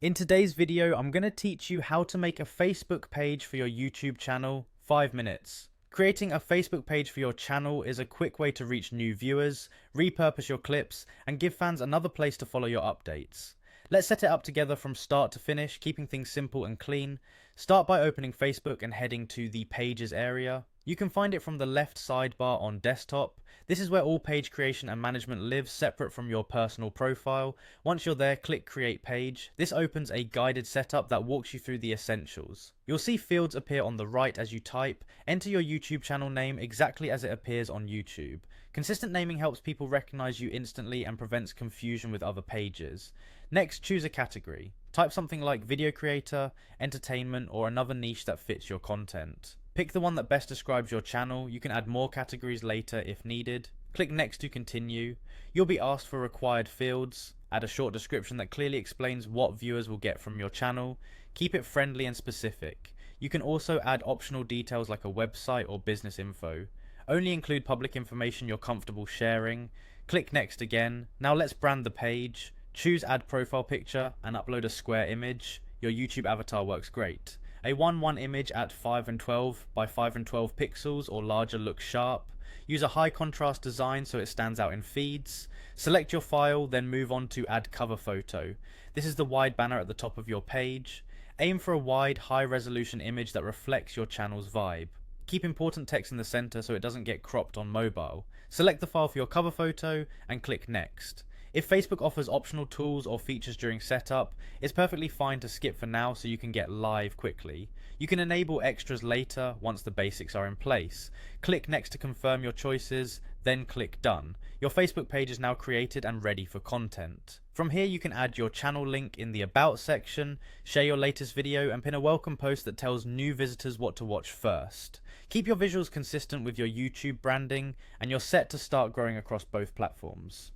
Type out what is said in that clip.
In today's video, I'm going to teach you how to make a Facebook page for your YouTube channel, 5 minutes. Creating a Facebook page for your channel is a quick way to reach new viewers, repurpose your clips, and give fans another place to follow your updates. Let's set it up together from start to finish, keeping things simple and clean. Start by opening Facebook and heading to the Pages area. You can find it from the left sidebar on desktop. This is where all page creation and management lives, separate from your personal profile. Once you're there, click Create Page. This opens a guided setup that walks you through the essentials. You'll see fields appear on the right as you type. Enter your YouTube channel name exactly as it appears on YouTube. Consistent naming helps people recognize you instantly and prevents confusion with other pages. Next, choose a category. Type something like video creator, entertainment, or another niche that fits your content. Pick the one that best describes your channel. You can add more categories later if needed. Click Next to continue. You'll be asked for required fields. Add a short description that clearly explains what viewers will get from your channel. Keep it friendly and specific. You can also add optional details like a website or business info. Only include public information you're comfortable sharing. Click Next again. Now let's brand the page. Choose Add Profile Picture and upload a square image. Your YouTube avatar works great. A 1:1 image at 5 and 12 by 5 and 12 pixels or larger looks sharp. Use a high contrast design so it stands out in feeds. Select your file, then move on to Add Cover Photo. This is the wide banner at the top of your page. Aim for a wide, high resolution image that reflects your channel's vibe. Keep important text in the center so it doesn't get cropped on mobile. Select the file for your cover photo and click Next. If Facebook offers optional tools or features during setup, it's perfectly fine to skip for now so you can get live quickly. You can enable extras later once the basics are in place. Click Next to confirm your choices, then click Done. Your Facebook page is now created and ready for content. From here you can add your channel link in the About section, share your latest video, and pin a welcome post that tells new visitors what to watch first. Keep your visuals consistent with your YouTube branding, and you're set to start growing across both platforms.